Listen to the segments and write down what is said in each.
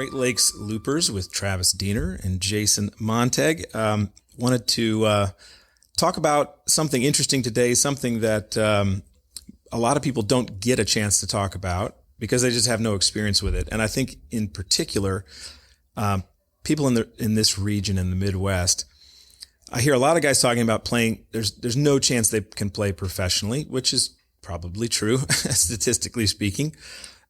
Great Lakes Loopers with Travis Diener and Jason Montag. Wanted to talk about something interesting today, something that a lot of people don't get a chance to talk about because they just have no experience with it. And I think in particular, people in this region in the Midwest, I hear a lot of guys talking about playing. There's no chance they can play professionally, which is probably true, statistically speaking.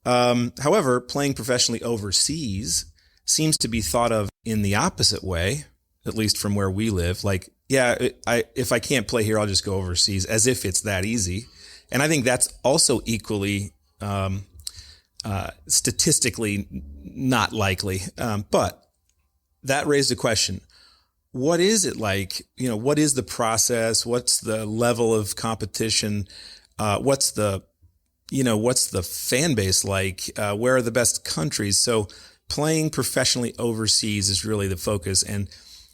However, playing professionally overseas seems to be thought of in the opposite way, at least from where we live. Like, yeah, if I can't play here, I'll just go overseas, as if it's that easy. And I think that's also equally statistically not likely. But that raised a question. What is it like? What is the process? What's the level of competition? What's the fan base like? Where are the best countries? So playing professionally overseas is really the focus. And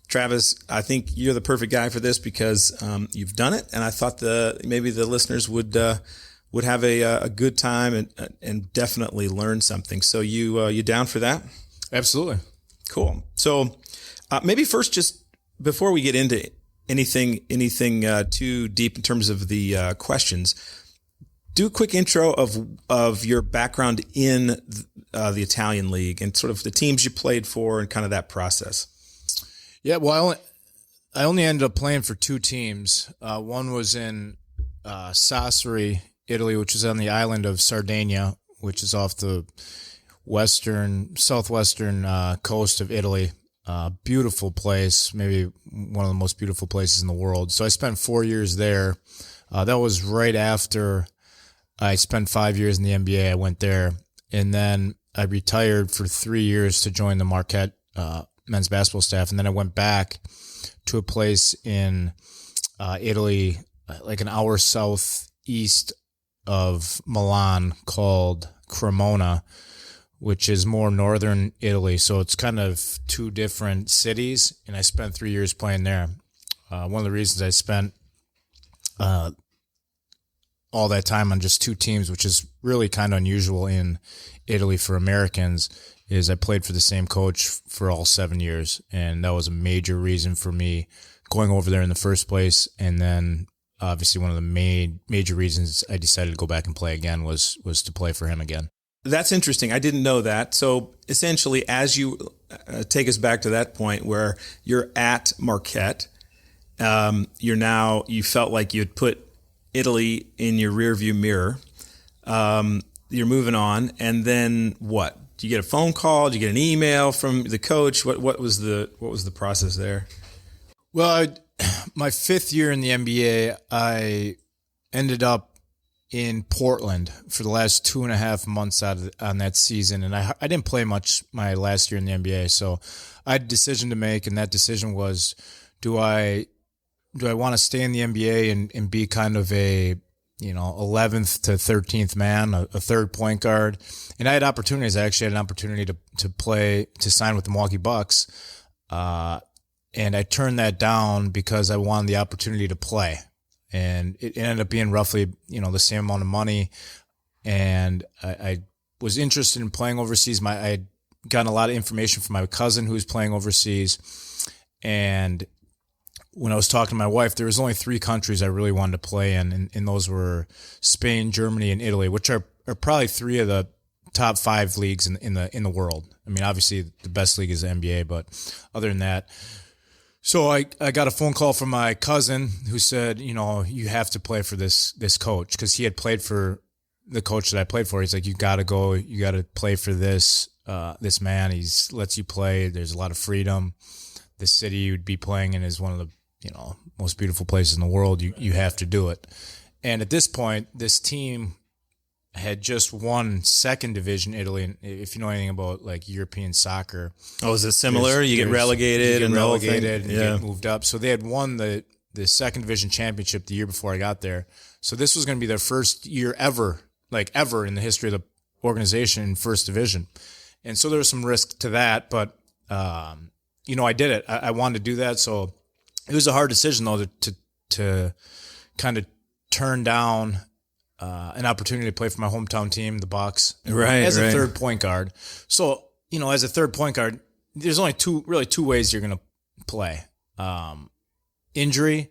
Travis, I think you're the perfect guy for this because you've done it. And I thought maybe the listeners would have a good time and definitely learn something. So you down for that? Absolutely. Cool. So maybe first, just before we get into anything too deep in terms of the questions, do a quick intro of your background in the Italian league and sort of the teams you played for and kind of that process. Yeah, well, I only ended up playing for two teams. One was in Sassari, Italy, which is on the island of Sardinia, which is off the southwestern coast of Italy. Beautiful place, maybe one of the most beautiful places in the world. So I spent 4 years there. That was right after I spent 5 years in the NBA. I went there, and then I retired for 3 years to join the Marquette men's basketball staff, and then I went back to a place in Italy, like an hour southeast of Milan, called Cremona, which is more northern Italy. So it's kind of two different cities, and I spent 3 years playing there. One of the reasons I spent all that time on just two teams, which is really kind of unusual in Italy for Americans, is I played for the same coach for all 7 years. And that was a major reason for me going over there in the first place. And then obviously one of the major reasons I decided to go back and play again was to play for him again. That's interesting. I didn't know that. So essentially, as you take us back to that point where you're at Marquette, you felt like you'd put Italy in your rearview mirror. You're moving on, and then what? Do you get a phone call? Do you get an email from the coach? What was the process there? Well, my fifth year in the NBA, I ended up in Portland for the last 2.5 months on that season, and I didn't play much my last year in the NBA, so I had a decision to make, and that decision was, do I want to stay in the NBA and be kind of a 11th to 13th man, a third point guard? And I had opportunities. I actually had an opportunity to sign with the Milwaukee Bucks, and I turned that down because I wanted the opportunity to play. And it ended up being roughly, the same amount of money. And I was interested in playing overseas. I had gotten a lot of information from my cousin who was playing overseas. And when I was talking to my wife, there was only 3 countries I really wanted to play in, and those were Spain, Germany, and Italy, which are probably 3 of the top 5 leagues in the world. I mean, obviously the best league is the NBA, but other than that. So I got a phone call from my cousin who said, you have to play for this coach, because he had played for the coach that I played for. He's like, you got to go, you got to play for this man. He's lets you play. There's a lot of freedom. The city you'd be playing in is one of the most beautiful places in the world. You have to do it. And at this point, this team had just won second division Italy. And if you know anything about like European soccer. Oh, is it similar? You get relegated and get moved up. So they had won the second division championship the year before I got there. So this was going to be their first year ever in the history of the organization in first division. And so there was some risk to that, but I did it. I wanted to do that. So it was a hard decision though to kind of turn down an opportunity to play for my hometown team, the Bucks, as a third point guard. So as a third point guard, there's only two ways you're going to play. Injury,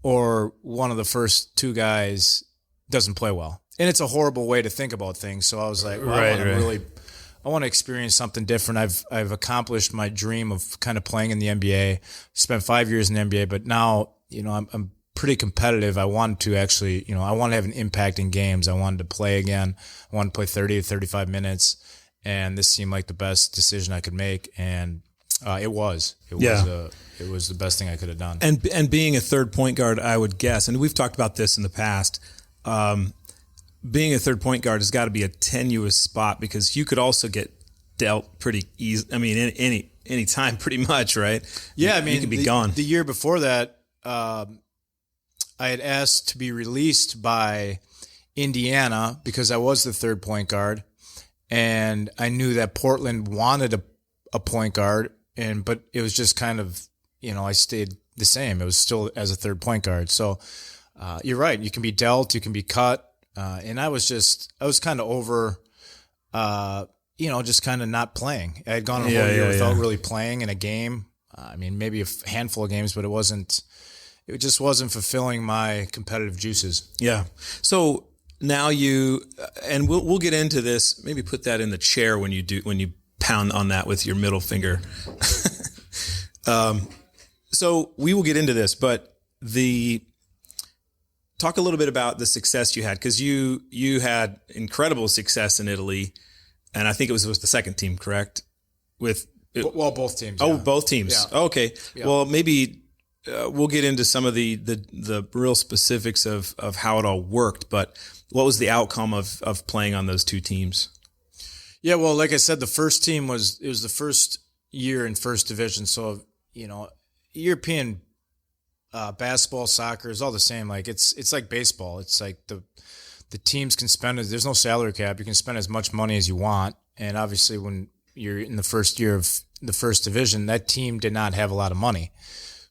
or one of the first two guys doesn't play well. And it's a horrible way to think about things. So I was like, I want to experience something different. I've accomplished my dream of kind of playing in the NBA. Spent 5 years in the NBA, but now, I'm pretty competitive. I wanted to actually, I want to have an impact in games. I wanted to play again. I wanted to play 30 to 35 minutes. And this seemed like the best decision I could make. And it was the best thing I could have done. And being a third point guard, I would guess, and we've talked about this in the past, being a third point guard has got to be a tenuous spot because you could also get dealt pretty easy. I mean, any time pretty much, right? Yeah, you could be gone. The year before that, I had asked to be released by Indiana because I was the third point guard, and I knew that Portland wanted a point guard, but it was just kind of, I stayed the same. It was still as a third point guard. So you're right. You can be dealt, you can be cut. And I was kind of over, just kind of not playing. I had gone a whole year without really playing in a game. Maybe a handful of games, but it just wasn't fulfilling my competitive juices. Yeah. So now and we'll get into this, maybe put that in the chair when you pound on that with your middle finger. So we will get into this, but talk a little bit about the success you had, because you had incredible success in Italy, and I think it was the second team, correct? Both teams. Oh, both teams. Yeah. Okay. Yeah. Well, maybe we'll get into some of the real specifics of how it all worked, but what was the outcome of playing on those two teams? Yeah, well, like I said, the first team was the first year in first division, so European basketball, soccer is all the same. Like it's like baseball. It's like the teams can spend, there's no salary cap. You can spend as much money as you want. And obviously when you're in the first year of the first division, that team did not have a lot of money.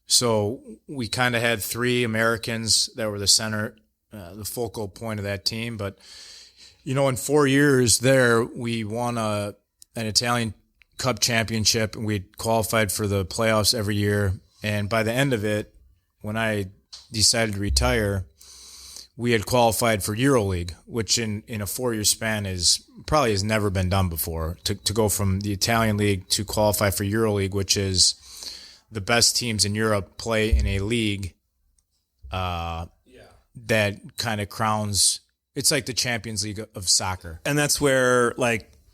So we kind of had three Americans that were the center, the focal point of that team. But, in 4 years there, we won an Italian Cup championship, and we qualified for the playoffs every year. And by the end of it, when I decided to retire, we had qualified for EuroLeague, which in a 4-year span has never been done before. To go from the Italian league to qualify for EuroLeague, which is the best teams in Europe play in a league that kind of crowns. It's like the Champions League of soccer, and that's where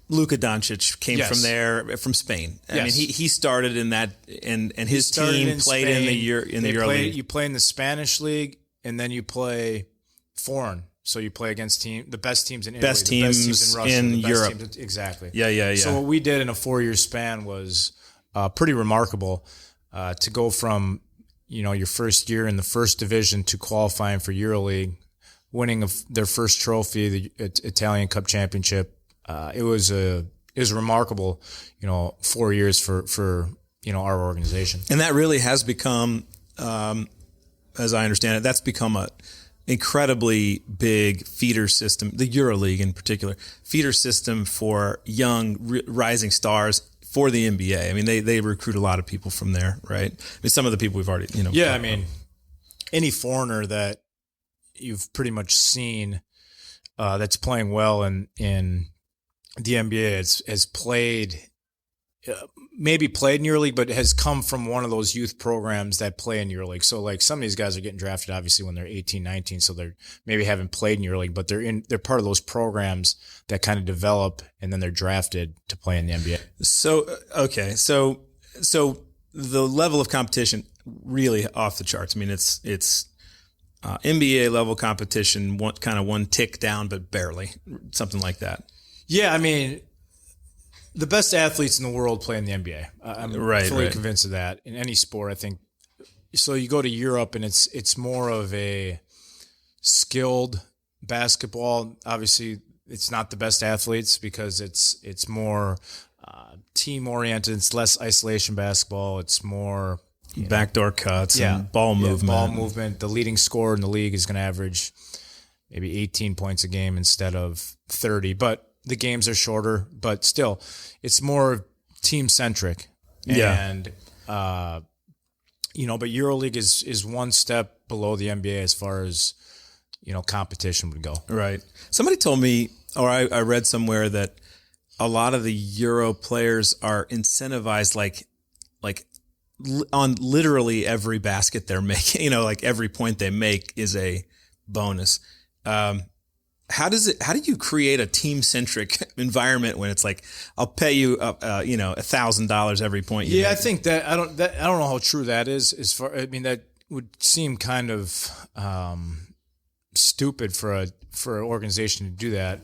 Luka Doncic came Yes. from there, from Spain. I Yes. mean, he started in that, and his team played Spain. in the EuroLeague. You play in the Spanish league, and then you play foreign. So you play against the best teams in Italy, Best the best teams teams in Russia, in the best Europe. teams exactly. Yeah. So what we did in a 4-year span was pretty remarkable. To go from your first year in the first division to qualifying for EuroLeague, winning their first trophy, the Italian Cup championship. It was remarkable, 4 years for our organization. And that really has become, as I understand it, that's become a incredibly big feeder system, the EuroLeague in particular, feeder system for young rising stars for the NBA. I mean, they recruit a lot of people from there, right? I mean, some of the people we've already, Yeah, I mean, any foreigner that you've pretty much seen that's playing well in the NBA has played, maybe played in EuroLeague, but has come from one of those youth programs that play in EuroLeague. So some of these guys are getting drafted obviously when they're 18, 19, so they're maybe haven't played in EuroLeague, but they're part of those programs that kind of develop, and then they're drafted to play in the NBA. So okay, so the level of competition really off the charts. I mean, it's NBA level competition, one tick down, but barely, something like that. Yeah, I mean, the best athletes in the world play in the NBA. I'm fully convinced of that in any sport, I think. So you go to Europe, and it's more of a skilled basketball. Obviously, it's not the best athletes because it's more team oriented. It's less isolation basketball. It's more backdoor cuts and ball movement. Ball movement. The leading scorer in the league is going to average maybe 18 points a game instead of 30. But the games are shorter, but still, it's more team centric. Yeah. And, but EuroLeague is one step below the NBA as far as, competition would go. Right. Somebody told me, or I read somewhere that a lot of the Euro players are incentivized on literally every basket they're making, like every point they make is a bonus. How do you create a team centric environment when it's like, I'll pay you, $1,000 every point you make? I think that I don't know how true that is. That would seem kind of stupid for an organization to do that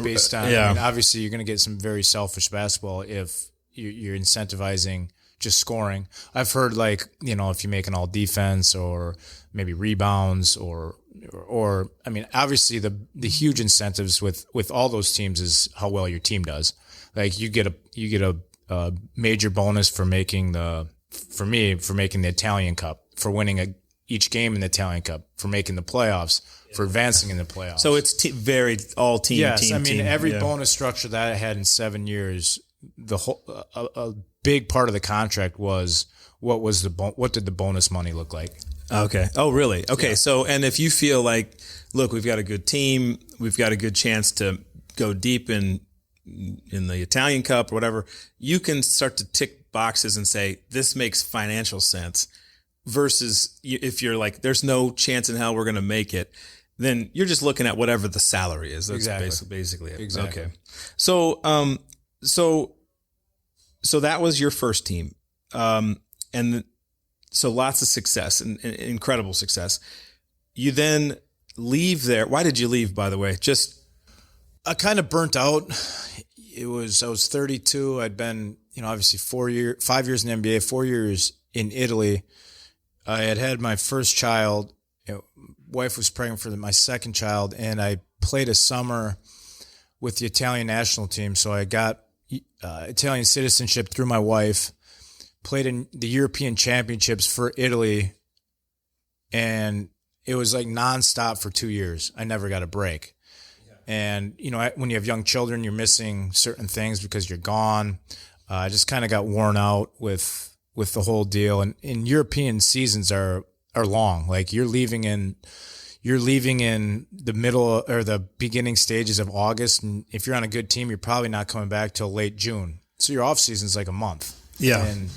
based on, obviously you're going to get some very selfish basketball if you're incentivizing just scoring. I've heard if you make an all defense or maybe rebounds or obviously the huge incentives with all those teams is how well your team does. Like you get a major bonus for making the Italian Cup, for winning each game in the Italian Cup, for making the playoffs, for advancing in the playoffs. So it's very all team. Yes, team. Every bonus structure that I had in 7 years, the whole a big part of the contract was what did the bonus money look like? Okay. Oh, really? Okay. Yeah. So, and if you feel like, look, we've got a good team, we've got a good chance to go deep in the Italian Cup or whatever, you can start to tick boxes and say, this makes financial sense, versus if you're like, there's no chance in hell we're going to make it, then you're just looking at whatever the salary is. That's basically it. Exactly. Okay. So, so that was your first team. So lots of success and incredible success. You then leave there. Why did you leave, by the way? Just I kind of burnt out. I was 32. I'd been, obviously 5 years in the NBA, 4 years in Italy. I had my first child. Wife was pregnant for my second child, and I played a summer with the Italian national team. So I got Italian citizenship through my wife. Played in the European Championships for Italy, and it was like nonstop for 2 years. I never got a break. Yeah. And, when you have young children, you're missing certain things because you're gone. I just kind of got worn out with the whole deal. And European seasons are long. Like you're leaving in the middle or the beginning stages of August. And if you're on a good team, you're probably not coming back till late June. So your off season's like a month. Yeah. And,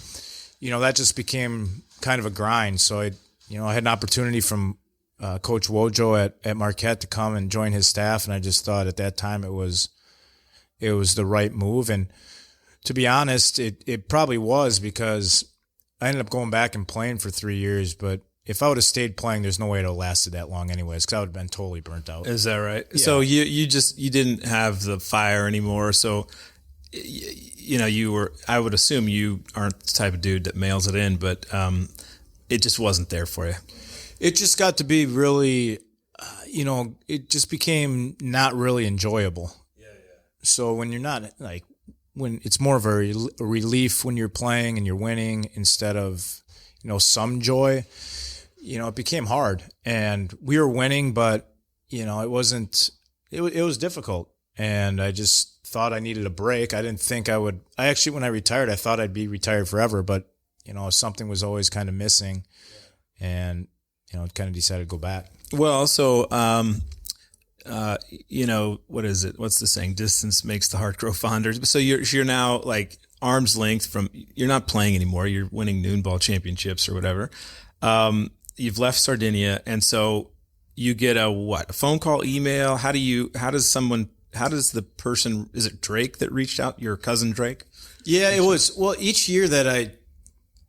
that just became kind of a grind. So I had an opportunity from Coach Wojo at Marquette to come and join his staff. And I just thought at that time it was the right move. And to be honest, it probably was, because I ended up going back and playing for 3 years. But if I would have stayed playing, there's no way it would have lasted that long anyways, because I would have been totally burnt out. Is that right? Yeah. So you didn't have the fire anymore. So, I would assume you aren't the type of dude that mails it in, but it just wasn't there for you. It just got to be really, it just became not really enjoyable. Yeah. So when you're not when it's more of a relief when you're playing and you're winning instead of, some joy, it became hard, and we were winning, but, it wasn't, it was difficult. And I just thought I needed a break. I didn't think I would. When I retired, I thought I'd be retired forever, but, something was always kind of missing, and, kind of decided to go back. Well, so, what is it? What's the saying? Distance makes the heart grow fonder. So you're now like arm's length from, you're not playing anymore. You're winning noon ball championships or whatever. You've left Sardinia. And so you get a phone call, email? How does the person, is it Drake that reached out, your cousin Drake? Yeah, it was. Well, each year that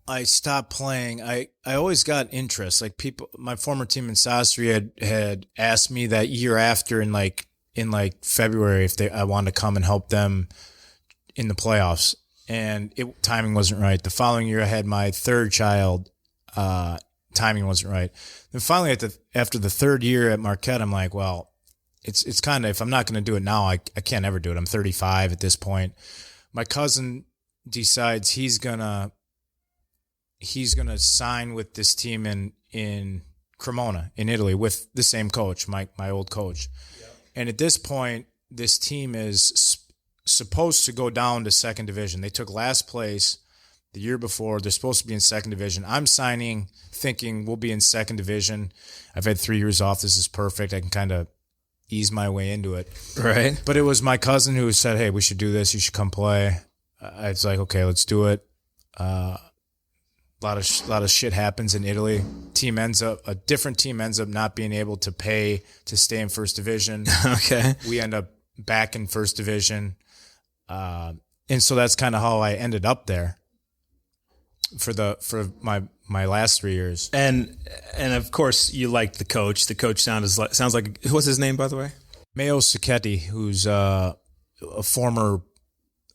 I stopped playing, I always got interest. Like my former team in Sastri had asked me that year after in February if I wanted to come and help them in the playoffs. And timing wasn't right. The following year I had my third child. Timing wasn't right. Then finally after the third year at Marquette, I'm like, well, it's kind of, if I'm not going to do it now, I can't ever do it. I'm 35 at this point. My cousin decides he's gonna sign with this team in Cremona in Italy with the same coach, my old coach. Yep. And at this point, this team is supposed to go down to second division. They took last place the year before. They're supposed to be in second division. I'm signing thinking we'll be in second division. I've had 3 years off. This is perfect. I can kind of ease my way into it. Right. But it was my cousin who said, hey, we should do this. You should come play. I was like, okay, let's do it. A lot of shit happens in Italy. A different team ends up not being able to pay to stay in first division. Okay. We end up back in first division. And so that's kind of how I ended up there for my last 3 years. And of course you liked the coach. The coach sounds like, what's his name, by the way? Mayo Sacchetti, who's a former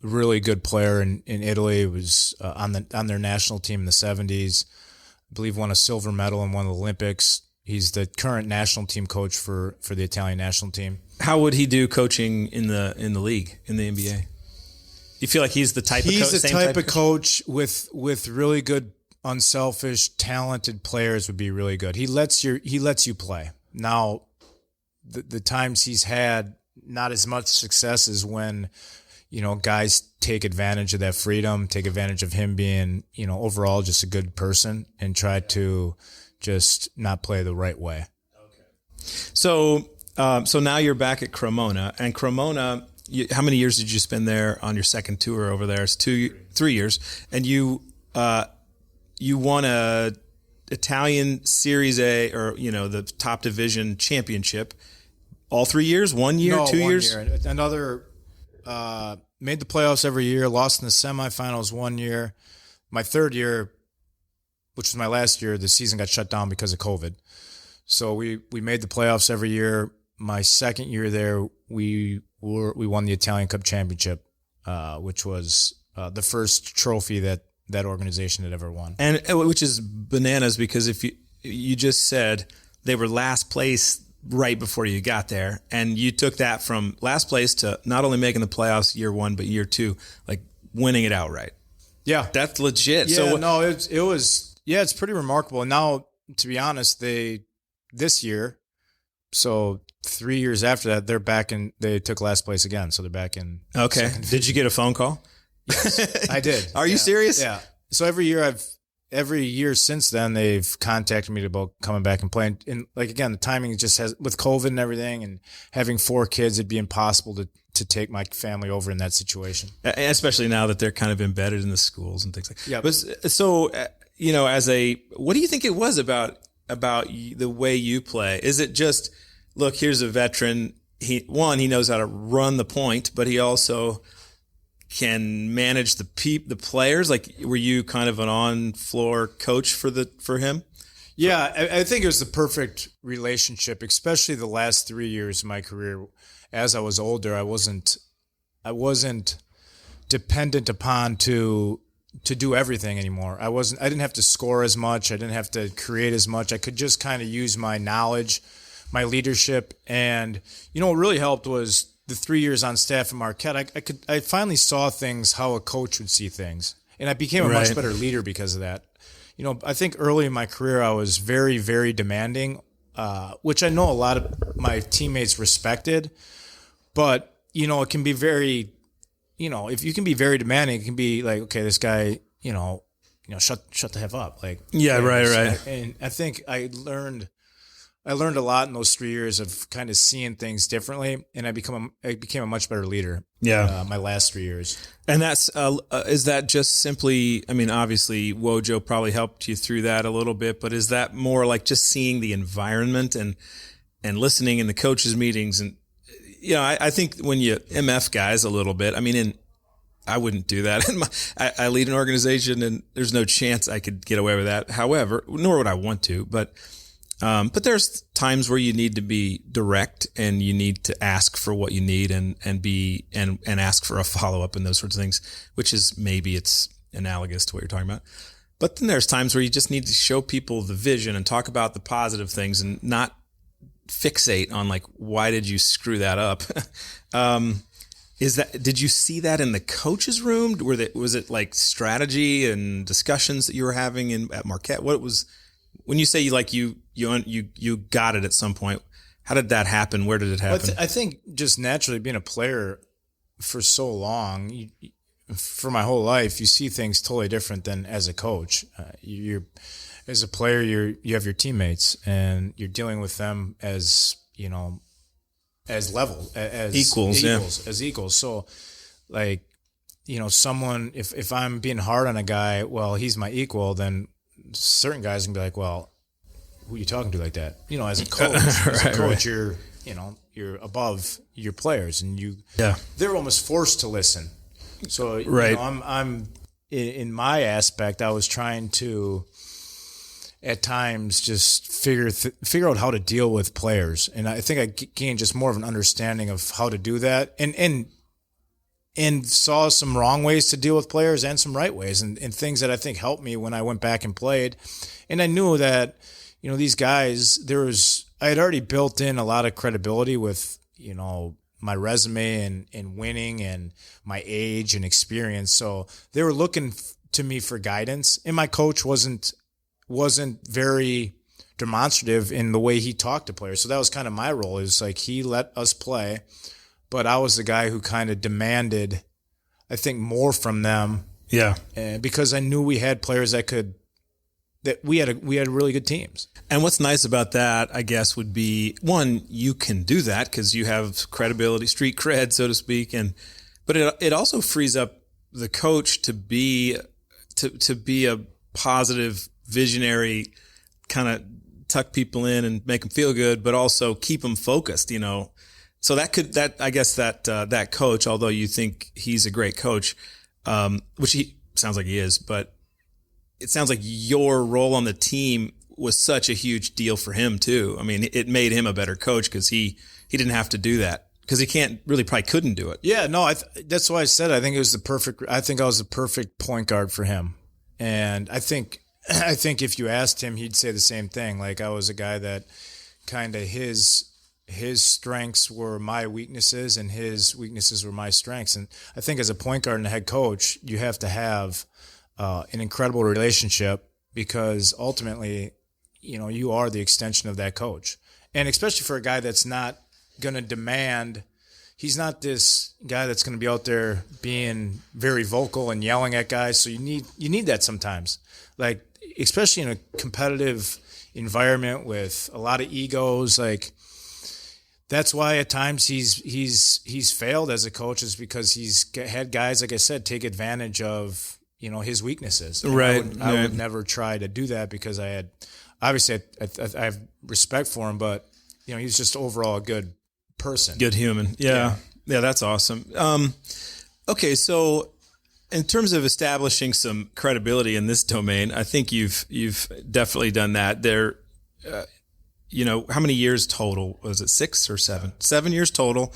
really good player in Italy, was on their national team in the 70s. I believe won a silver medal in one of the Olympics. He's the current national team coach for the Italian national team. How would he do coaching in the league, in the NBA? You feel like he's the type of coach? He's the type of coach with really good, unselfish, talented players would be really good. He lets you play. Now, the times he's had not as much success as when, guys take advantage of that freedom, take advantage of him being, overall just a good person and try to just not play the right way. Okay. So now you're back at Cremona, and Cremona, how many years did you spend there on your second tour over there? It's 3 years, and you won a Italian Series A, or the top division championship. All 3 years? 1 year? No, 2 years? Year. Another made the playoffs every year. Lost in the semifinals 1 year. My third year, which was my last year, the season got shut down because of COVID. So we made the playoffs every year. My second year there, we won the Italian Cup Championship, which was the first trophy that organization had ever won. And which is bananas, because if you just said they were last place right before you got there, and you took that from last place to not only making the playoffs year one, but year two, like winning it outright. Yeah, that's legit. Yeah, so no, it was. Yeah, it's pretty remarkable. And now, to be honest, this year, so 3 years after that, they're back in. They took last place again, so they're back in. Okay. Did you get a phone call? Yes, I did. Are you serious? Yeah. So every year since then, they've contacted me about coming back and playing. And like, again, the timing just has, with COVID and everything and having 4 kids, it'd be impossible to take my family over in that situation. Especially now that they're kind of embedded in the schools and things like that. Yeah. But so, what do you think it was about the way you play? Is it just, look, here's a veteran. He knows how to run the point, but he also can manage the players. Like, were you kind of an on-floor coach for him? Yeah, I think it was the perfect relationship, especially the last 3 years of my career. As I was older, I wasn't dependent upon to do everything anymore. I didn't have to score as much. I didn't have to create as much. I could just kind of use my knowledge, my leadership, and what really helped was the 3 years on staff at Marquette. I finally saw things how a coach would see things, and I became a much better leader because of that. I think early in my career I was very, very demanding, which I know a lot of my teammates respected, but it can be very, if you can be very demanding, it can be like, okay, this guy, shut the F up, like, yeah, right. And I think I learned a lot in those 3 years of kind of seeing things differently, and I became a much better leader. Yeah, my last 3 years. And that's is that just simply? I mean, obviously, Wojo probably helped you through that a little bit, but is that more like just seeing the environment and listening in the coaches' meetings? And I think when you MF guys a little bit, I mean, I wouldn't do that. I lead an organization, and there's no chance I could get away with that. However, nor would I want to, but there's times where you need to be direct, and you need to ask for what you need and ask for a follow up and those sorts of things, which is, maybe it's analogous to what you're talking about. But then there's times where you just need to show people the vision and talk about the positive things and not fixate on, like, why did you screw that up? Did you see that in the coach's room? Was it like strategy and discussions that you were having at Marquette? What was, when you say you got it at some point, how did that happen? Where did it happen? I think just naturally being a player, for so long, for my whole life, you see things totally different than as a coach. You're as a player, you have your teammates, and you're dealing with them as as level, as equals. as equals. So, like, someone, if I'm being hard on a guy, well, he's my equal, then certain guys can be like, well, who are you talking to like that? As a coach, right. you're above your players, and yeah, they're almost forced to listen. So, right. I'm in my aspect, I was trying to at times just figure out how to deal with players, and I think I gained just more of an understanding of how to do that, and saw some wrong ways to deal with players and some right ways, and things that I think helped me when I went back and played. And I knew that, these guys, I had already built in a lot of credibility with, my resume and winning and my age and experience. So they were looking to me for guidance, and my coach wasn't very demonstrative in the way he talked to players. So that was kind of my role. It was like he let us play, but I was the guy who kind of demanded, I think, more from them. Yeah. Because I knew we had players that we had really good teams. And what's nice about that, I guess, would be, one, you can do that because you have credibility, street cred, so to speak, but it also frees up the coach to be a positive, visionary, kind of tuck people in and make them feel good, but also keep them focused. So that coach, although you think he's a great coach, which he sounds like he is, but it sounds like your role on the team was such a huge deal for him too. I mean, it made him a better coach because he didn't have to do that because he probably couldn't do it. Yeah, no, that's why I said I think I was the perfect point guard for him. And I think if you asked him, he'd say the same thing. Like, I was a guy that kind of his strengths were my weaknesses and his weaknesses were my strengths. And I think as a point guard and a head coach, you have to have an incredible relationship, because ultimately, you are the extension of that coach. And especially for a guy that's not going to demand, he's not this guy that's going to be out there being very vocal and yelling at guys. So you need that sometimes, like, especially in a competitive environment with a lot of egos. Like, that's why at times he's failed as a coach, is because he's had guys, like I said, take advantage of his weaknesses. And right. I would never try to do that, because I have respect for him, but he's just overall a good person, good human. Yeah, that's awesome. Okay, so in terms of establishing some credibility in this domain, I think you've definitely done that. There, how many years total? Was it 6 or 7? 7 years total,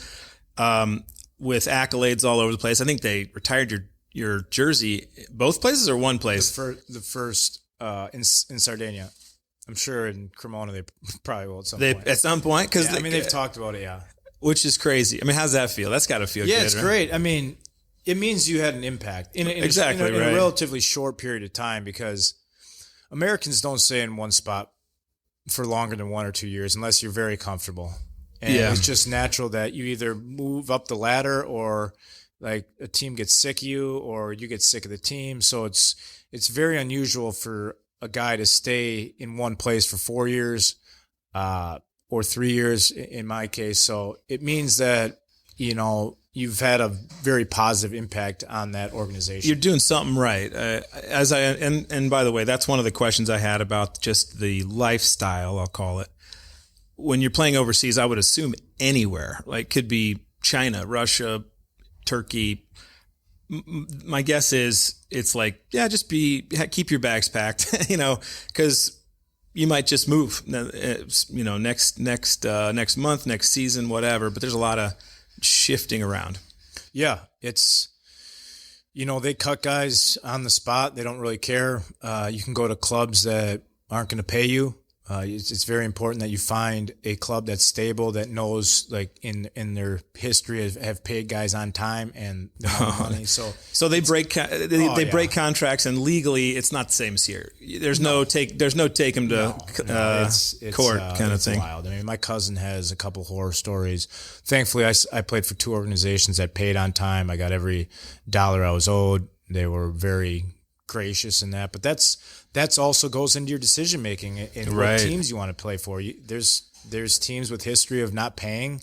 with accolades all over the place. I think they retired your jersey, both places or one place? The first in Sardinia. I'm sure in Cremona they probably will at some point. At some point, because they've talked about it, yeah. Which is crazy. I mean, how's that feel? That's got to feel good. Yeah, it's right? Great. I mean, it means you had an impact in a relatively short period of time, because Americans don't stay in one spot for longer than 1 or 2 years unless you're very comfortable. And it's just natural that you either move up the ladder, or like a team gets sick of you, or you get sick of the team. So it's very unusual for a guy to stay in one place for 4 years, or 3 years in my case. So it means that, you've had a very positive impact on that organization. You're doing something right. And by the way, that's one of the questions I had about just the lifestyle, I'll call it. When you're playing overseas, I would assume anywhere, like could be China, Russia, Turkey. My guess is it's like, just keep your bags packed, because you might just move, next month, next season, whatever. But there's a lot of shifting around. Yeah, it's, they cut guys on the spot. They don't really care. You can go to clubs that aren't going to pay you. It's very important that you find a club that's stable, that knows, like in their history, have paid guys on time and the money. So they break break contracts, and legally it's not the same as here. There's no take them to court kind of thing. Wild. I mean, my cousin has a couple horror stories. Thankfully, I played for two organizations that paid on time. I got every dollar I was owed. They were very gracious in that, but that's also goes into your decision making and what teams you want to play for. There's teams with history of not paying,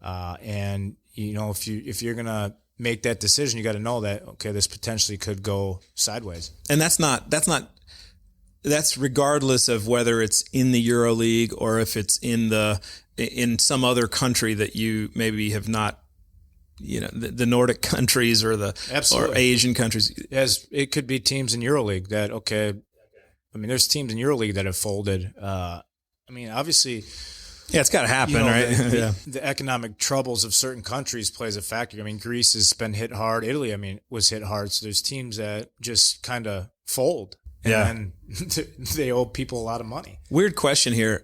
and if you're gonna make that decision, you got to know that this potentially could go sideways. And that's regardless of whether it's in the EuroLeague or if it's in some other country that you maybe have not. The Nordic countries or or Asian countries. As it could be teams in EuroLeague that, there's teams in EuroLeague that have folded. Obviously. Yeah, it's got to happen, right? The economic troubles of certain countries plays a factor. I mean, Greece has been hit hard. Italy, was hit hard. So there's teams that just kind of fold. And they owe people a lot of money. Weird question here.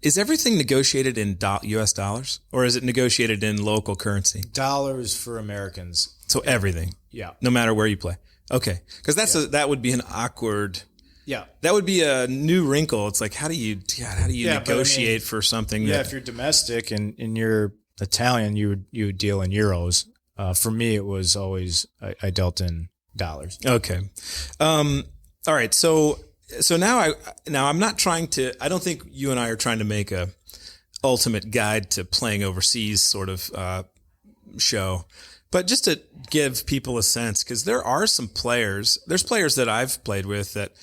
Is everything negotiated in U.S. dollars, or is it negotiated in local currency? Dollars for Americans. So everything. Yeah. No matter where you play. Okay. Because that would be an awkward. Yeah. That would be a new wrinkle. It's like, how do you negotiate for something? Yeah. If you're domestic and you're Italian, you would deal in euros. For me, it was always I dealt in dollars. Okay. All right. So now I'm not trying to. I don't think you and I are trying to make a ultimate guide to playing overseas sort of show, but just to give people a sense, because there are some players. There's players that I've played with that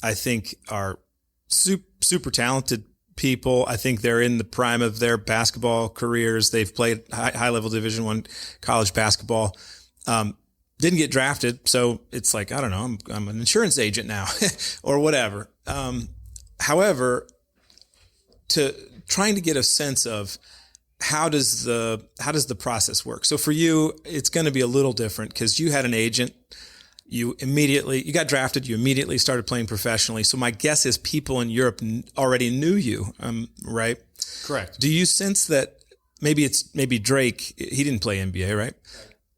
I think are super talented people. I think they're in the prime of their basketball careers. They've played high level Division I college basketball. Didn't get drafted, so it's like, I don't know, I'm an insurance agent now or whatever. However, trying to get a sense of how does the process work? So for you, it's going to be a little different because you had an agent. You got drafted. You immediately started playing professionally. So my guess is people in Europe already knew you, right? Correct. Do you sense that maybe Drake? He didn't play NBA, right?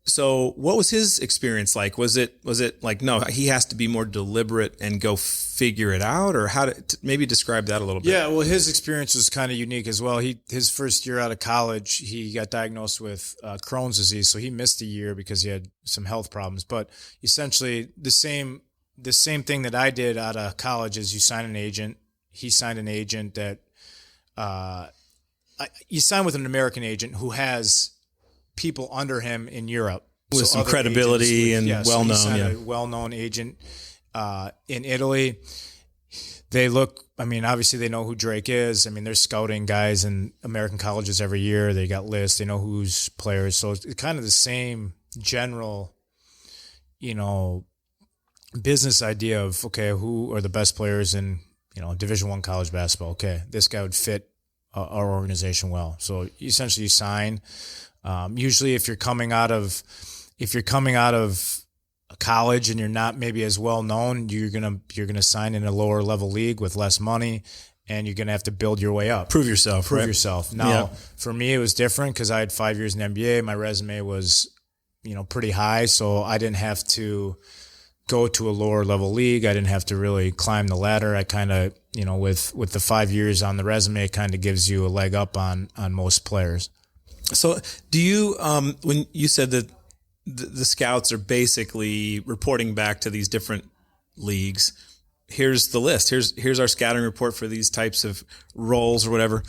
So what was his experience like? Was it like, no, he has to be more deliberate and go figure it out, or how to maybe describe that a little bit? Yeah, well, his experience was kind of unique as well. His first year out of college, he got diagnosed with Crohn's disease, so he missed a year because he had some health problems. But essentially, the same thing that I did out of college is you sign an agent. He signed an agent that you sign with an American agent who has people under him in Europe with some credibility and well-known. A well-known agent in Italy. They look. Obviously they know who Drake is. They're scouting guys in American colleges every year. They got lists. They know who's players. So it's kind of the same general, business idea of who are the best players in Division I college basketball. Okay, this guy would fit our organization well. So essentially, you sign. Usually if you're coming out of college and you're not maybe as well known, you're going to sign in a lower level league with less money, and you're going to have to build your way up. Prove yourself. Now, for me, it was different because I had 5 years in the NBA. My resume was, pretty high. So I didn't have to go to a lower level league. I didn't have to really climb the ladder. I kind of, with the 5 years on the resume, it kind of gives you a leg up on most players. So do you, when you said that the scouts are basically reporting back to these different leagues, here's the list. Here's our scouting report for these types of roles or whatever.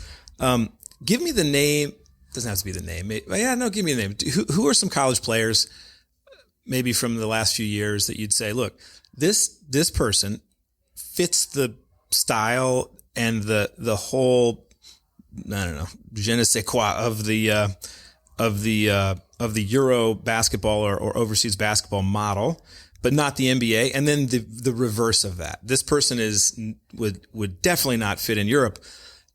Give me the name. Doesn't have to be the name. Give me a name. Who are some college players, maybe from the last few years, that you'd say, look, this person fits the style and the whole, I don't know, je ne sais quoi of the Euro basketball or overseas basketball model, but not the NBA. And then the reverse of that. This person would definitely not fit in Europe,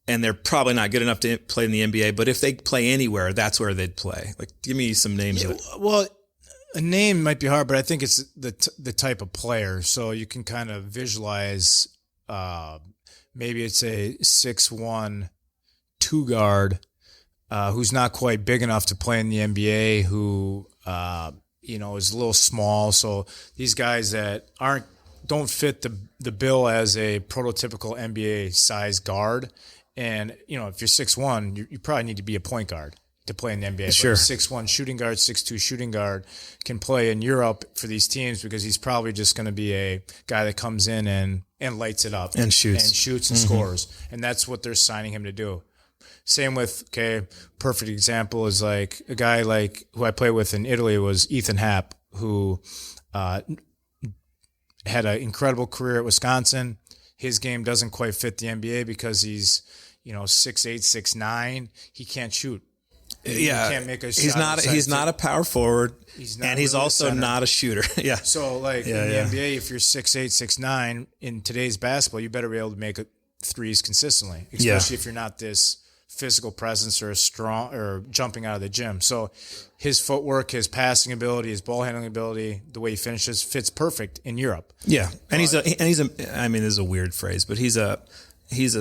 and they're probably not good enough to play in the NBA. But if they play anywhere, that's where they'd play. Like, give me some names. Yeah, well, a name might be hard, but I think it's the type of player. So you can kind of visualize maybe it's a 6'1" two guard who's not quite big enough to play in the NBA, who is a little small. So these guys that don't fit the bill as a prototypical NBA size guard. And if you're 6'1", you probably need to be a point guard to play in the NBA. Sure. But 6'1" shooting guard, 6'2" shooting guard can play in Europe for these teams because he's probably just going to be a guy that comes in and lights it up and shoots and scores. And that's what they're signing him to do. Same with, perfect example is like a guy like who I played with in Italy was Ethan Happ, who had an incredible career at Wisconsin. His game doesn't quite fit the NBA because he's, 6'8", 6'9". He can't shoot. He can't make a shot. He's not a power forward, and he's also not a shooter. Yeah. So in the NBA, if you're 6'8", 6'9", in today's basketball, you better be able to make threes consistently, especially if you're not this physical presence or strong or jumping out of the gym. So his footwork, his passing ability, his ball handling ability, the way he finishes fits perfect in Europe. Yeah. And he's I mean, this is a weird phrase, but he's a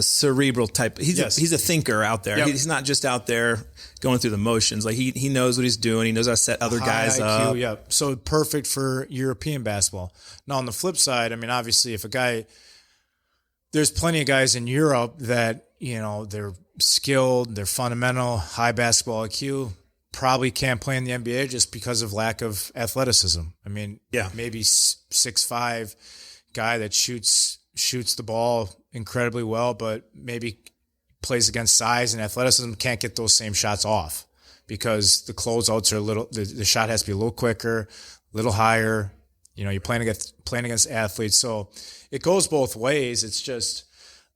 cerebral type. He's a thinker out there. Yep. He's not just out there going through the motions. Like he knows what he's doing. He knows how to set other guys IQ, up. Yeah. So perfect for European basketball. Now on the flip side, I mean, obviously there's plenty of guys in Europe that, they're skilled, they're fundamental, high basketball IQ, probably can't play in the NBA just because of lack of athleticism. I mean, maybe 6'5" guy that shoots the ball incredibly well, but maybe plays against size and athleticism, can't get those same shots off because the closeouts are the shot has to be a little quicker, a little higher. You're playing against athletes. So it goes both ways. It's just,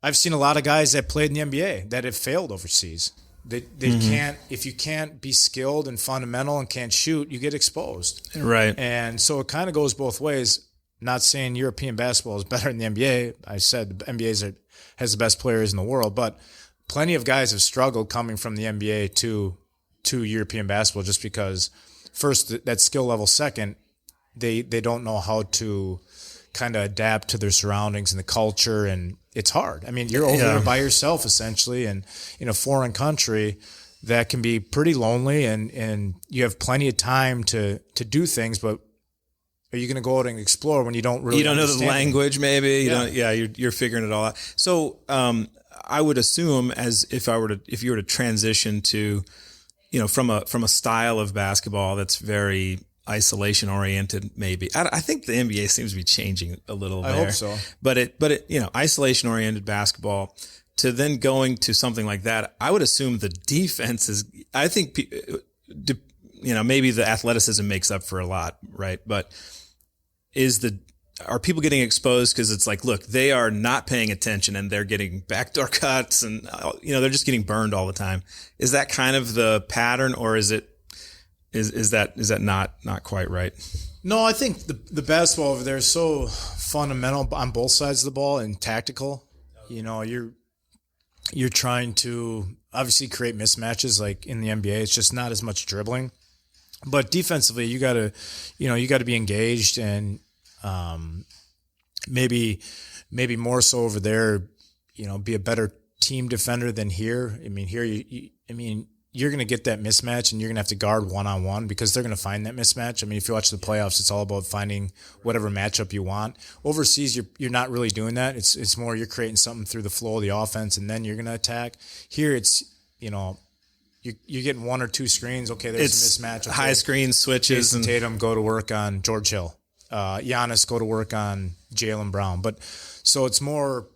I've seen a lot of guys that played in the NBA that have failed overseas. They can't, if you can't be skilled and fundamental and can't shoot, you get exposed. Right. And so it kind of goes both ways. Not saying European basketball is better than the NBA. I said the NBA has the best players in the world, but plenty of guys have struggled coming from the NBA to European basketball just because first, that skill level, second, they don't know how to kind of adapt to their surroundings and the culture, and it's hard. I mean, you're over there by yourself essentially, and in a foreign country that can be pretty lonely, and you have plenty of time to do things, but are you going to go out and explore when you don't really know the language? Maybe you're figuring it all out. So I would assume if you were to transition to, from a style of basketball that's very isolation oriented, maybe. I think the NBA seems to be changing a little there. I hope so. But it isolation oriented basketball to then going to something like that, I would assume the defense is, I think, maybe the athleticism makes up for a lot, right? But are people getting exposed because it's like, look, they are not paying attention and they're getting backdoor cuts and, they're just getting burned all the time. Is that kind of the pattern, or is that not quite right? No, I think the basketball over there is so fundamental on both sides of the ball and tactical. You're trying to obviously create mismatches like in the NBA. It's just not as much dribbling, but defensively you got to be engaged and maybe more so over there. Be a better team defender than here. I mean, here you're going to get that mismatch and you're going to have to guard one-on-one because they're going to find that mismatch. I mean, if you watch the playoffs, it's all about finding whatever matchup you want. Overseas, you're not really doing that. It's more you're creating something through the flow of the offense and then you're going to attack. Here, it's, you're getting one or two screens. Okay, there's a mismatch. Okay, high screen switches. Jason Tatum, go to work on George Hill. Giannis, go to work on Jaylen Brown. But so it's more,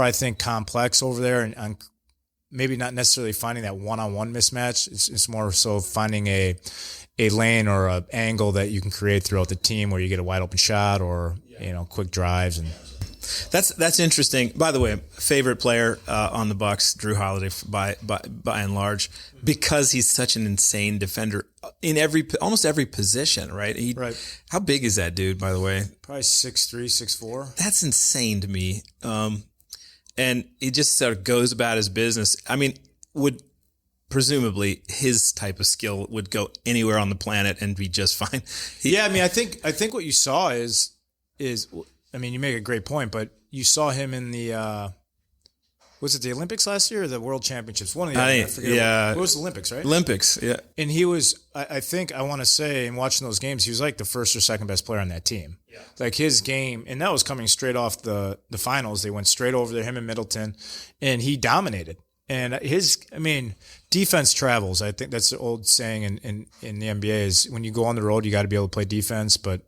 I think, complex over there and maybe not necessarily finding that one-on-one mismatch. It's more so finding a lane or an angle that you can create throughout the team where you get a wide open shot or quick drives. And that's interesting. By the way, favorite player on the Bucks, Drew Holiday, by and large, because he's such an insane defender in almost every position. Right? Right. How big is that dude? By the way, probably 6'3", 6'4". That's insane to me. And he just sort of goes about his business. I mean, presumably his type of skill would go anywhere on the planet and be just fine. I mean, I think what you saw is I mean, you make a great point, but you saw him in the was it the Olympics last year or the World Championships? One of the other. I forget. Yeah. It was the Olympics, right? Olympics, yeah. And he was, I think, I want to say, in watching those games, he was like the first or second best player on that team. Yeah. Like his game, and that was coming straight off the finals. They went straight over there, him and Middleton, and he dominated. And defense travels. I think that's the old saying in the NBA is when you go on the road, you got to be able to play defense. But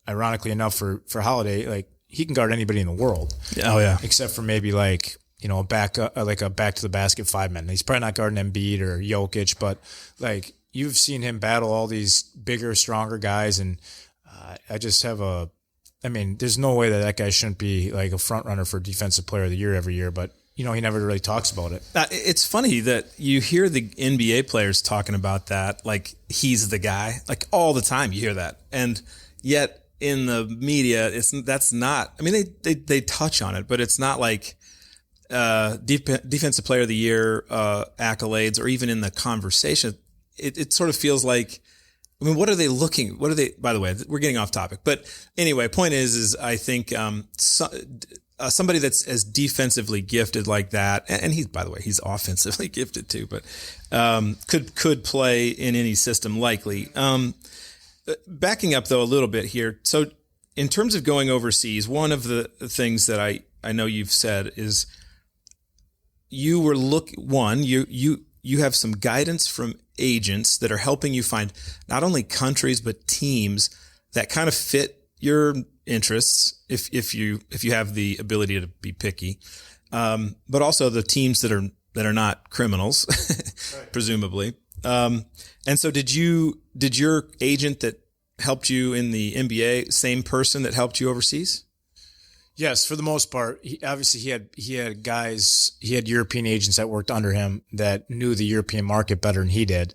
ironically enough, for Holiday, like he can guard anybody in the world. Oh, yeah. Except for maybe like, a back to the basket 5-man. He's probably not guarding Embiid or Jokic, but like you've seen him battle all these bigger, stronger guys, and I just have there's no way that guy shouldn't be like a front runner for Defensive Player of the Year every year, but he never really talks about it. It's funny that you hear the NBA players talking about that, like he's the guy, like all the time you hear that, and yet in the media, that's not. I mean, they touch on it, but it's not like. Defensive Player of the Year accolades, or even in the conversation, it sort of feels like, I mean, what are they? By the way, we're getting off topic, but anyway, point is I think somebody that's as defensively gifted like that, and he's, by the way, he's offensively gifted too, but could play in any system likely. Backing up though a little bit here, so in terms of going overseas, one of the things that I know you've said is. You were you have some guidance from agents that are helping you find not only countries but teams that kind of fit your interests if you have the ability to be picky, but also the teams that are not criminals, right. Presumably. And so did your agent that helped you in the NBA same person that helped you overseas? Yes, for the most part. He had guys, he had European agents that worked under him that knew the European market better than he did.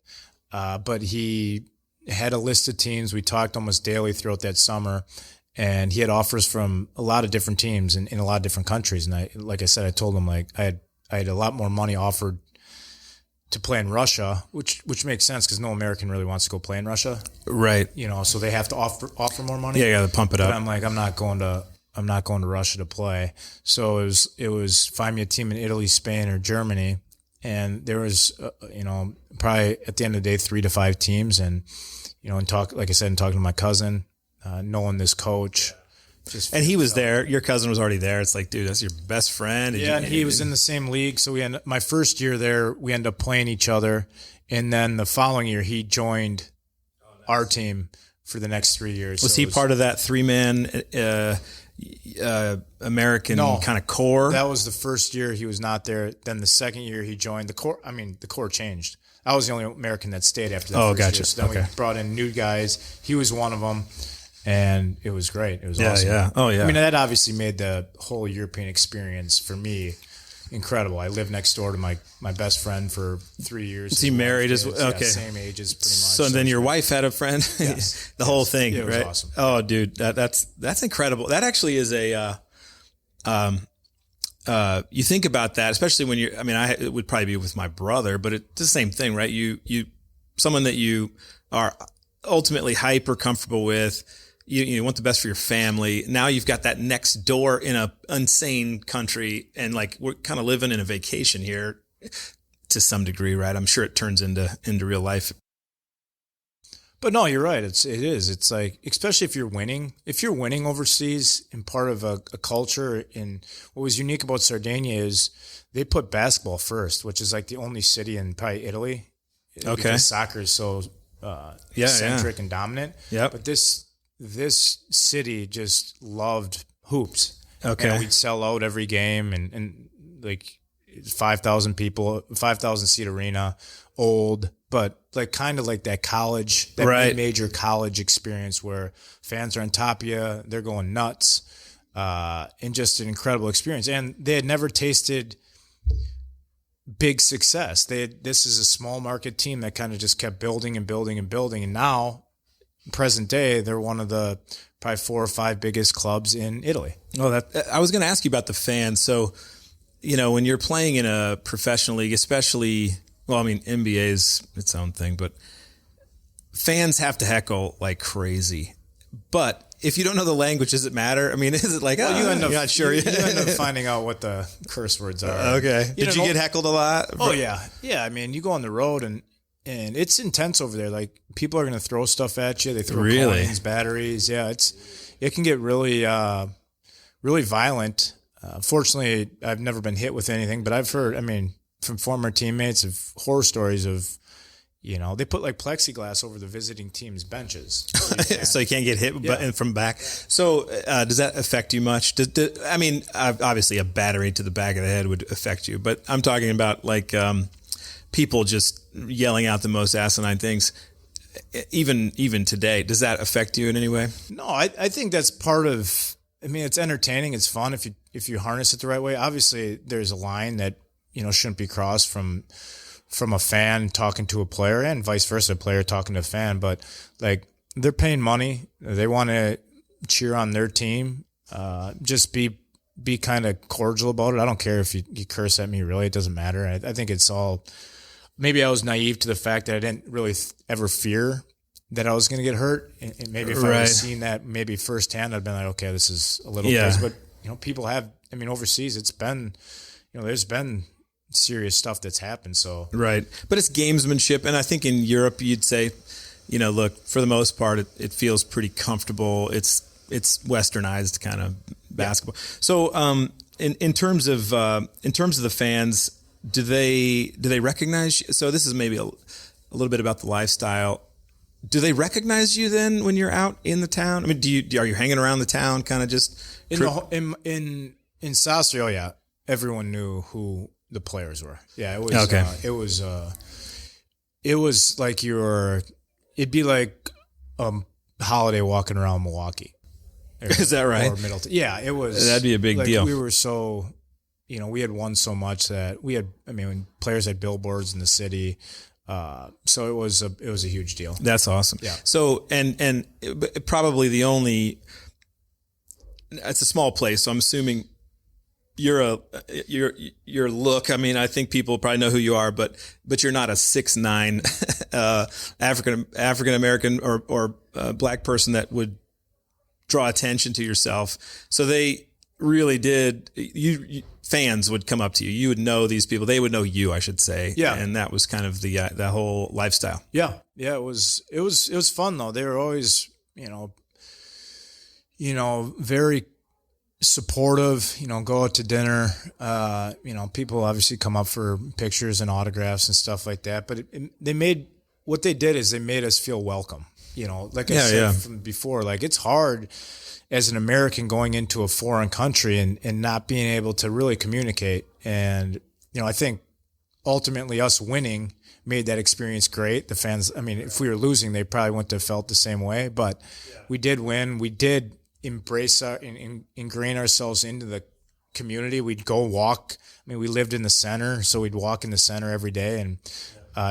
But he had a list of teams. We talked almost daily throughout that summer, and he had offers from a lot of different teams in a lot of different countries. And like I said, I told him like I had a lot more money offered to play in Russia, which makes sense because no American really wants to go play in Russia, right? So they have to offer more money. Yeah, you got to pump it up. But I'm like, I'm not going to Russia to play. So it was find me a team in Italy, Spain, or Germany. And there was, probably at the end of the day, 3 to 5 teams. And, like I said, and talking to my cousin, knowing this coach. And he was there. Your cousin was already there. It's like, dude, that's your best friend. And he was in the same league. So my first year there, we ended up playing each other. And then the following year, he joined our team for the next 3 years. Was he part of that 3-man American kind of core? That was the first year he was not there. Then the second year he joined the core. I mean, the core changed. I was the only American that stayed after that first year. So then we brought in new guys. He was one of them, and it was great. It was awesome. Yeah. Oh, yeah. I mean, that obviously made the whole European experience for me incredible. I lived next door to my best friend for 3 years. Is he married as well? Okay. Same ages pretty much. So then your wife had a friend? Yes. Whole thing, it was right? Awesome. Oh, dude, that's incredible. That actually is you think about that, especially when it would probably be with my brother, but it's the same thing, right? You someone that you are ultimately hyper comfortable with. You want the best for your family. Now you've got that next door in a insane country, and like we're kind of living in a vacation here to some degree, right? I'm sure it turns into real life. But no, you're right. It is. It's like, especially if you're winning overseas and part of a culture. And what was unique about Sardinia is they put basketball first, which is like the only city in probably Italy. Okay. Because soccer is so centric and dominant. Yeah. But this city just loved hoops. Okay. And we'd sell out every game and like 5,000 people, 5,000 seat arena, old, but like kind of like that college, that right. major college experience where fans are on top of you, they're going nuts, and just an incredible experience. And they had never tasted big success. This is a small market team that kind of just kept building and building and building. And now, present day, they're one of the probably 4 or 5 biggest clubs in Italy. Oh, I was going to ask you about the fans. So, when you're playing in a professional league, especially, NBA is its own thing, but fans have to heckle like crazy. But if you don't know the language, does it matter? I mean, is it like, you end up, you're not sure? You end up finding out what the curse words are. Okay. Did you get heckled a lot? Oh yeah. Yeah. I mean, you go on the road and it's intense over there. Like people are going to throw stuff at you. They throw coins, batteries. Yeah. It can get really, really violent. Fortunately, I've never been hit with anything, but I've heard, I mean, from former teammates of horror stories of, you know, they put like plexiglass over the visiting team's benches. So you can't get hit from back. So does that affect you much? I mean, obviously a battery to the back of the head would affect you, but I'm talking about like people just yelling out the most asinine things. Even today, does that affect you in any way? No, I think that's part of, I mean, it's entertaining. It's fun if you harness it the right way. Obviously, there's a line that, you know, shouldn't be crossed from a fan talking to a player and vice versa, a player talking to a fan. But like they're paying money. They want to cheer on their team. Just be kind of cordial about it. I don't care if you curse at me, really. It doesn't matter. I think it's all, maybe I was naive to the fact that I didn't really ever fear that I was going to get hurt. And maybe if I was seeing that maybe firsthand, I'd been like, okay, this is a little crazy. But, you know, people have, I mean, overseas, it's been, you know, there's been serious stuff that's happened. So right, but it's gamesmanship, and I think in Europe you'd say, you know, look, for the most part, it feels pretty comfortable. It's westernized kind of basketball. So in terms of the fans, do they recognize you? So this is maybe a little bit about the lifestyle. Do they recognize you then when you're out in the town? I mean, are you hanging around the town, kind of just in Sassari? Oh yeah, everyone knew who the players were. Yeah, it was okay. It was like it'd be like Holiday walking around Milwaukee. Is that right? Or Middleton. Yeah, it was. That'd be a big deal. We were so, you know, we had won so much that we had. I mean, when players had billboards in the city. So it was a huge deal. That's awesome. Yeah. So and probably the only. It's a small place, so I'm assuming your look. I mean, I think people probably know who you are, but you're not a 6'9" African American or black person that would draw attention to yourself. So they really did. You fans would come up to you. You would know these people. They would know you, I should say. Yeah. And that was kind of the whole lifestyle. Yeah. Yeah. It was fun though. They were always, very supportive, go out to dinner. People obviously come up for pictures and autographs and stuff like that, but they made us feel welcome. Like I said from before, like it's hard as an American going into a foreign country and not being able to really communicate. And, I think ultimately us winning made that experience great. The fans, I mean, if we were losing, they probably wouldn't have felt the same way, but we did win. We did embrace ingrain ourselves into the community. We'd go walk. I mean, we lived in the center, so we'd walk in the center every day and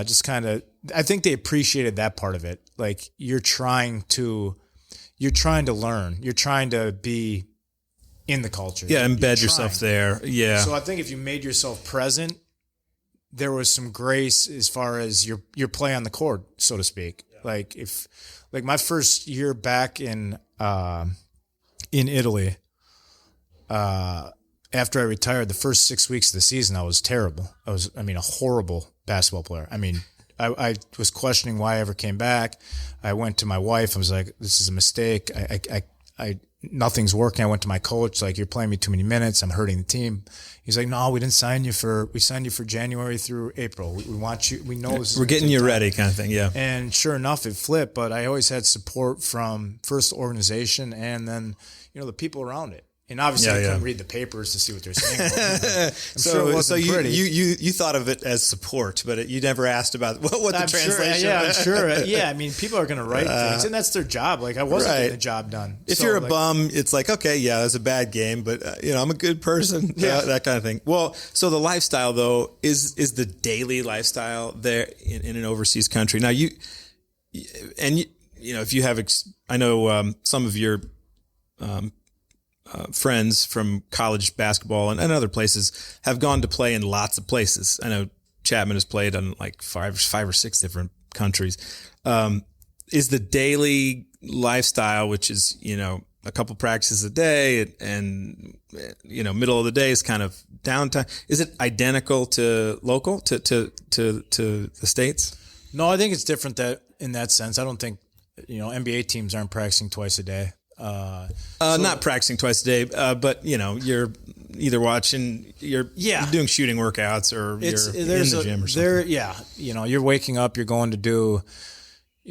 just kind of, I think they appreciated that part of it. Like you're trying to learn. You're trying to be in the culture. Yeah, embed yourself there. Yeah. So I think if you made yourself present, there was some grace as far as your play on the court, so to speak. Yeah. Like my first year back in Italy, after I retired, the first 6 weeks of the season, I was terrible. I was a horrible basketball player. I mean, I was questioning why I ever came back. I went to my wife. I was like, this is a mistake. I nothing's working. I went to my coach, like, you're playing me too many minutes. I'm hurting the team. He's like, no, we signed you for January through April. We want you. We know this is we're getting you ready kind of thing. Yeah. And sure enough, it flipped, but I always had support from first the organization and then, the people around it. And obviously I couldn't read the papers to see what they're saying. So you thought of it as support, but you never asked about what the translation. I'm sure. Yeah, I mean, people are going to write things, and that's their job. Like I wasn't getting the job done. If you're a bum, it's like, okay, yeah, that's a bad game, but I'm a good person. Yeah, that kind of thing. Well, so the lifestyle though is the daily lifestyle there in an overseas country. Now if you have, I know some of your friends from college basketball and other places have gone to play in lots of places. I know Chapman has played on like five or six different countries. Is the daily lifestyle, which is, a couple practices a day and, middle of the day is kind of downtime. Is it identical to local to the States? No, I think it's different in that sense. I don't think, NBA teams aren't practicing twice a day. Not practicing twice a day, but you're either watching, you're doing shooting workouts or you're in the gym or something. You're waking up, you're going to do,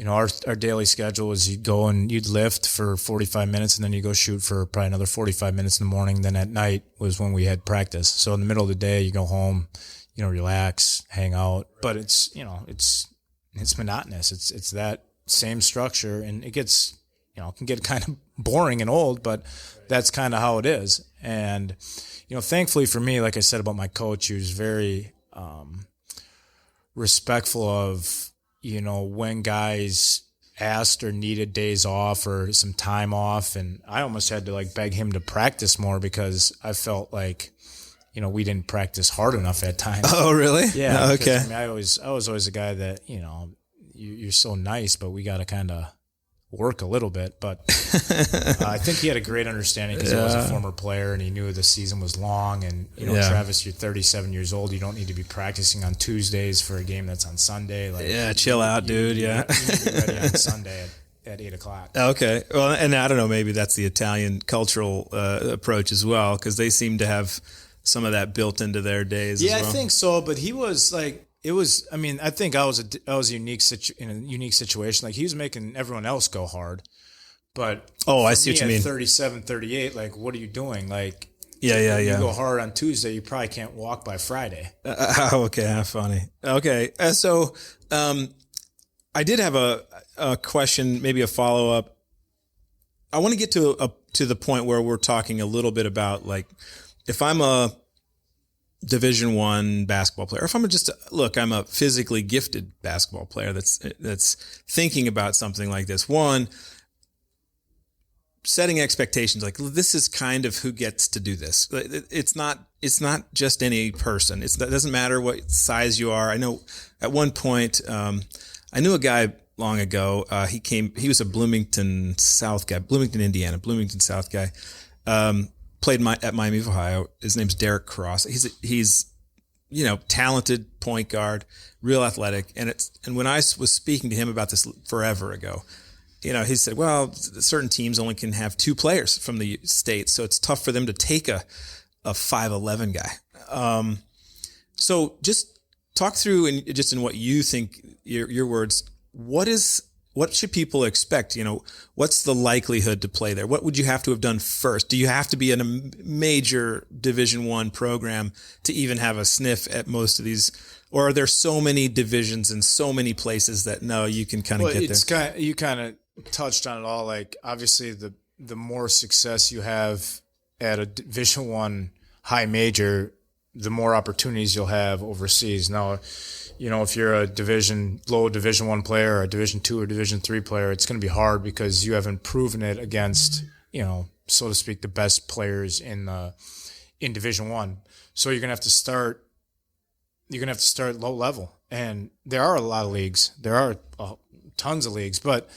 our daily schedule is you'd go and you'd lift for 45 minutes and then you go shoot for probably another 45 minutes in the morning. Then at night was when we had practice. So in the middle of the day, you go home, relax, hang out, but it's monotonous. It's that same structure and it gets, can get kind of boring and old, but that's kind of how it is. And, thankfully for me, like I said about my coach, he was very respectful of, when guys asked or needed days off or some time off. And I almost had to beg him to practice more because I felt like, we didn't practice hard enough at times. Oh, really? Yeah. Okay. I was always a guy that, you're so nice, but we got to kind of work a little bit. But I think he had a great understanding because he was a former player and he knew the season was long. And, Travis, you're 37 years old. You don't need to be practicing on Tuesdays for a game that's on Sunday. Chill out, dude. You need to be ready on Sunday at 8 o'clock. Okay. Well, and I don't know, maybe that's the Italian cultural approach as well, because they seem to have some of that built into their days as well. I think so. But he was I think I was in a unique situation. He was making everyone else go hard. But I see what you mean. 37, 38, what are you doing? You go hard on Tuesday, you probably can't walk by Friday. Okay, how funny. Okay, so I did have a question, maybe a follow-up. I want to get to the point where we're talking a little bit about, if I'm a Division I basketball player, or if I'm I'm a physically gifted basketball player that's thinking about something like this. One, setting expectations, this is kind of who gets to do this. It's not just any person. It doesn't matter what size you are. I know at one point, I knew a guy long ago. He was a Bloomington South guy, Bloomington South guy. Played at Miami of Ohio. His name's Derek Cross. He's talented point guard, real athletic. And when I was speaking to him about this forever ago, he said, well, certain teams only can have 2 players from the States, so it's tough for them to take a 5'11" guy. So just talk through, and just in what you think, your words, what should people expect? What's the likelihood to play there? What would you have to have done first? Do you have to be in a major Division I program to even have a sniff at most of these? Or are there so many divisions and so many places that you can kind of get there? You kind of touched on it all. Obviously the more success you have at a Division I high major, the more opportunities you'll have overseas. Now, if you're a low Division I player or a Division II or Division III player, it's going to be hard because you haven't proven it against, so to speak, the best players in Division I. So you're going to have to start low level. And there are a lot of leagues. There are tons of leagues, but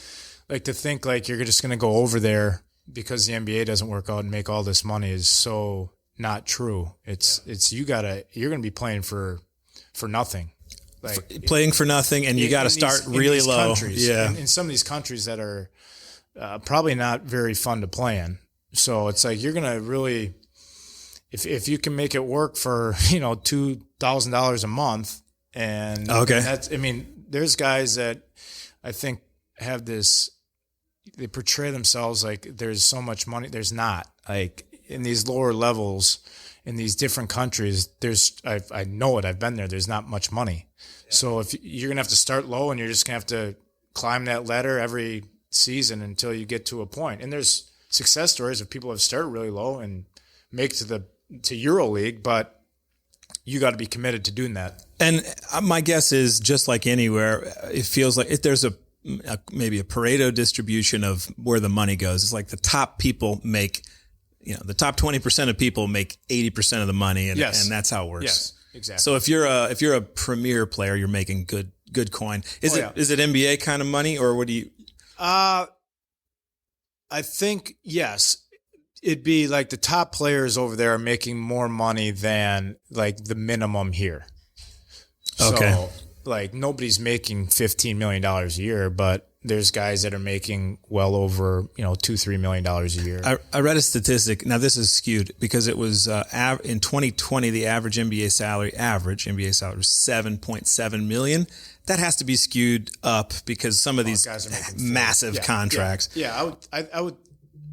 to think you're just going to go over there because the NBA doesn't work out and make all this money is so not true. You're going to be playing for nothing. Playing for nothing, and you got to start really low. Countries, in some of these countries that are probably not very fun to play in. So it's you're gonna really, if you can make it work for $2,000 a month, and there's guys that I think have this. They portray themselves like there's so much money. There's not. In these lower levels, in these different countries, I know it. I've been there. There's not much money. So if you're going to have to start low and you're just going to have to climb that ladder every season until you get to a point. And there's success stories of people who have started really low and make to EuroLeague, but you got to be committed to doing that. And my guess is just like anywhere, it feels like if there's maybe a Pareto distribution of where the money goes, it's the top people make, the top 20% of people make 80% of the money, and that's how it works. Yes, exactly. So if you're a premier player, you're making good coin. Is it NBA kind of money, or what do you? I think, yes, it'd be like the top players over there are making more money than like the minimum here. Okay. So like nobody's making $15 million a year, but there's guys that are making well over, $2-3 million a year. I read a statistic. Now this is skewed because it was in 2020 the average NBA salary was $7.7 million. That has to be skewed up because some of these guys are making massive contracts. Yeah, I would.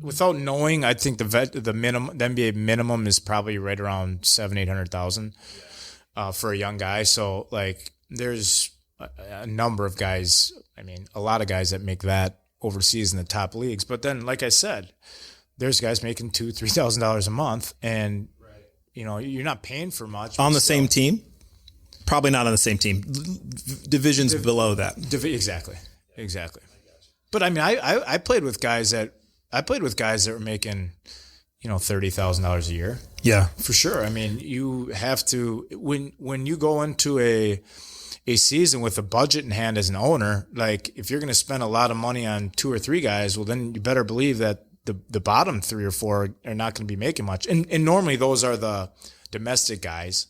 Without knowing, I think the NBA minimum is probably right around $700,000-800,000 for a young guy. So like, there's a number of guys. I mean, a lot of guys that make that overseas in the top leagues. But then, like I said, there's guys making $2,000-3,000 a month, and you're not paying for much on the same team. Probably not on the same team. Divisions below that. Exactly. But I mean, I played with guys that were making, $30,000 a year. Yeah, for sure. I mean, you have to when you go into a season with a budget in hand as an owner. Like, if you're going to spend a lot of money on 2 or 3 guys, well, then you better believe that the bottom 3 or 4 are not going to be making much. And normally those are the domestic guys.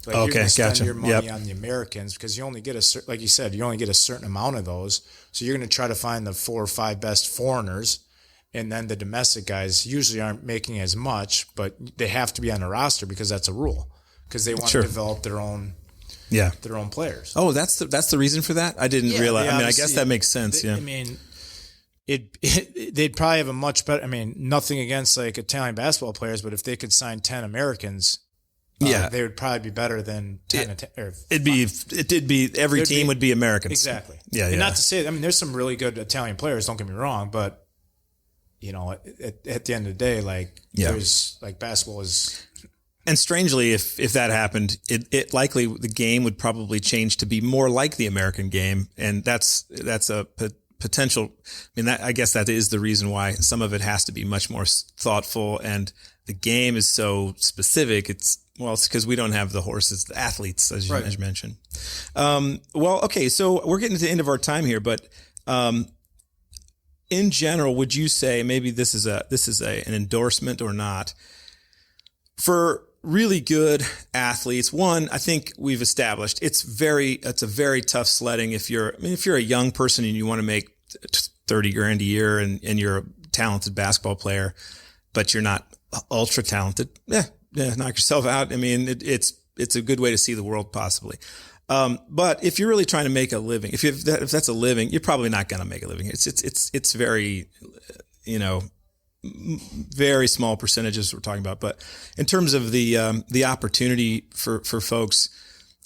Like, you're going to spend your money on the Americans because you only get like you said, you only get a certain amount of those. So you're going to try to find the 4 or 5 best foreigners. And then the domestic guys usually aren't making as much, but they have to be on the roster because that's a rule, because they want to develop their own players. Oh, that's the reason for that? I didn't realize. I mean, I guess that makes sense. I mean, they'd probably have a much better. I mean, nothing against like Italian basketball players, but if they could sign 10 Americans, they would probably be better than 10. Every team would be Americans. Exactly. Yeah. And not to say, I mean, there's some really good Italian players. Don't get me wrong, but at the end of the day, like, there's like basketball is. And strangely, if that happened, it likely the game would probably change to be more like the American game, and that's a potential. I mean, I guess that is the reason why some of it has to be much more thoughtful, and the game is so specific. It's because we don't have the horses, the athletes, as you mentioned. Okay, so we're getting to the end of our time here, but. In general, would you say maybe this is an endorsement or not for really good athletes? One, I think we've established it's a very tough sledding if you're a young person and you want to make $30,000 a year and you're a talented basketball player, but you're not ultra talented. Knock yourself out. I mean, it's a good way to see the world possibly. But if you're really trying to make a living, if that's a living, you're probably not going to make a living. It's very, very small percentages we're talking about. But in terms of the opportunity for folks,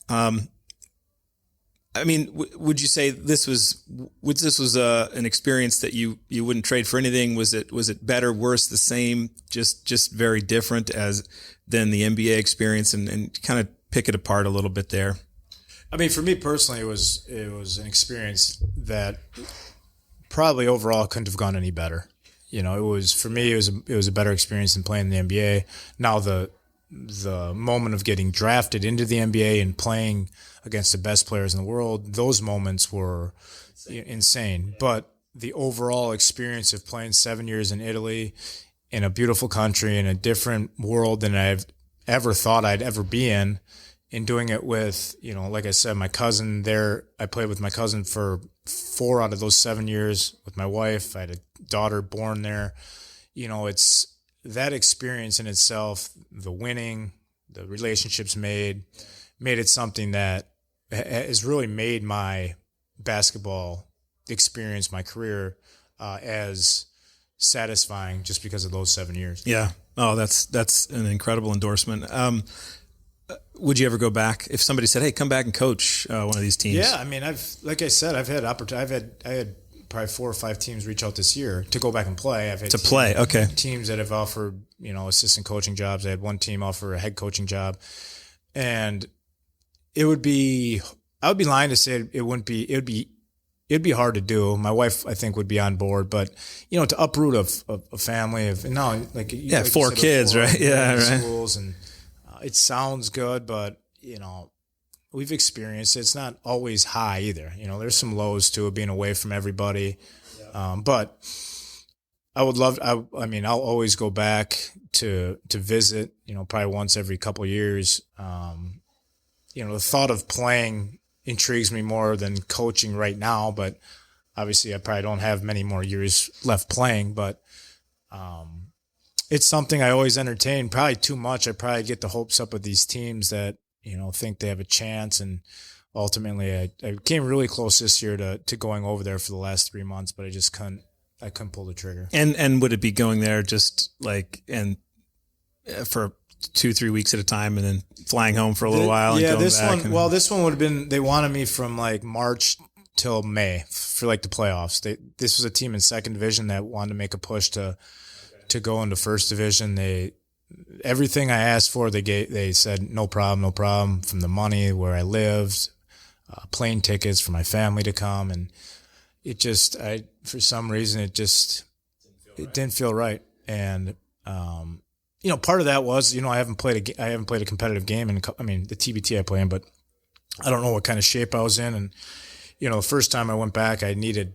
I mean, would you say this was an experience that you wouldn't trade for anything? Was it better, worse, the same, just very different than the NBA experience, and kind of pick it apart a little bit there? I mean, for me personally, it was an experience that probably overall couldn't have gone any better. It was a better experience than playing in the NBA. Now the moment of getting drafted into the NBA and playing against the best players in the world, those moments were insane. But the overall experience of playing 7 years in Italy, in a beautiful country, in a different world than I've ever thought I'd ever be in doing it with, like I said, my cousin there. I played with my cousin for 4 out of those 7 years with my wife. I had a daughter born there. It's that experience in itself, the winning, the relationships made it something that has really made my basketball experience, my career, as satisfying just because of those 7 years. Yeah. Oh, that's an incredible endorsement. Would you ever go back if somebody said, "Hey, come back and coach one of these teams"? Yeah, I mean, I had probably 4 or 5 teams reach out this year to go back and play. I've had teams that have offered, assistant coaching jobs. I had one team offer a head coaching job, and I would be lying to say it'd be hard to do. My wife, I think, would be on board, but to uproot a family of 4 kids, right? Yeah, right. Schools, and it sounds good, but we've experienced it. It's not always high either. There's some lows to it, being away from everybody. But I would love. I mean, I'll always go back to visit. Probably once every couple of years. The thought of playing intrigues me more than coaching right now. But obviously, I probably don't have many more years left playing. But it's something I always entertain. Probably too much. I probably get the hopes up with these teams that think they have a chance. And ultimately, I came really close this year to going over there for the last 3 months, but I just couldn't. I couldn't pull the trigger. And would it be going there just for 2-3 weeks at a time and then flying home for a little while? Yeah, and going this back one. Well, this one would have been. They wanted me from like March till May for like the playoffs. This was a team in second division that wanted to make a push to go into first division. Everything I asked for, they said no problem. From the money, where I lived, plane tickets for my family to come, and it just for some reason it didn't feel right. And part of that was I haven't played a competitive game the TBT I play in, but I don't know what kind of shape I was in. And the first time I went back, I needed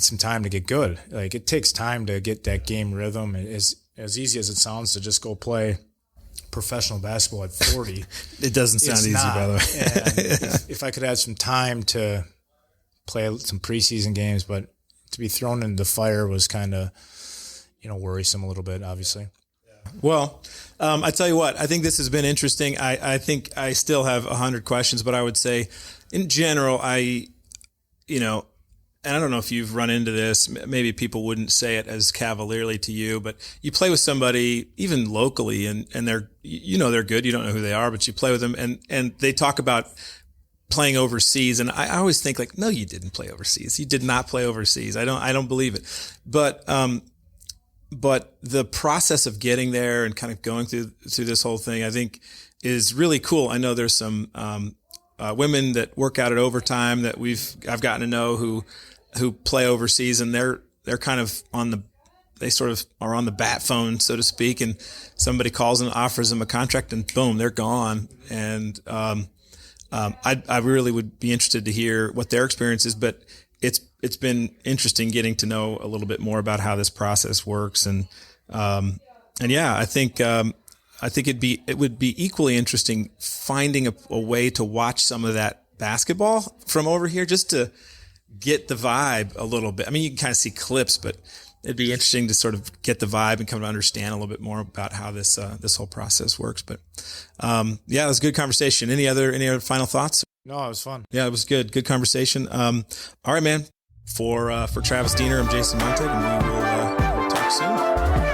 some time to get good. Like, it takes time to get that game rhythm. As easy as it sounds to just go play professional basketball at 40, it doesn't sound easy, by the way. And if I could have some time to play some preseason games, but to be thrown into the fire was kind of, worrisome a little bit, obviously. Well, I tell you what, I think this has been interesting. I think I still have 100 questions, but I would say in general, and I don't know if you've run into this, maybe people wouldn't say it as cavalierly to you, but you play with somebody even locally and they're, they're good. You don't know who they are, but you play with them and they talk about playing overseas. And I always think like, no, you didn't play overseas. You did not play overseas. I don't believe it. But the process of getting there and kind of going through this whole thing, I think is really cool. I know there's some, women that work out at Overtime that I've gotten to know who play overseas, and they're kind of they sort of are on the bat phone, so to speak, and somebody calls and offers them a contract and boom, they're gone. And, I really would be interested to hear what their experience is, but it's been interesting getting to know a little bit more about how this process works. And yeah, I think it would be equally interesting finding a way to watch some of that basketball from over here, just to get the vibe a little bit. I mean, you can kind of see clips, but it'd be interesting to sort of get the vibe and come to understand a little bit more about how this whole process works. But yeah, it was a good conversation. Any other final thoughts? No, it was fun. Yeah, it was good. Good conversation. All right, man. For Travis Diener, I'm Jason Montag, and we will talk soon.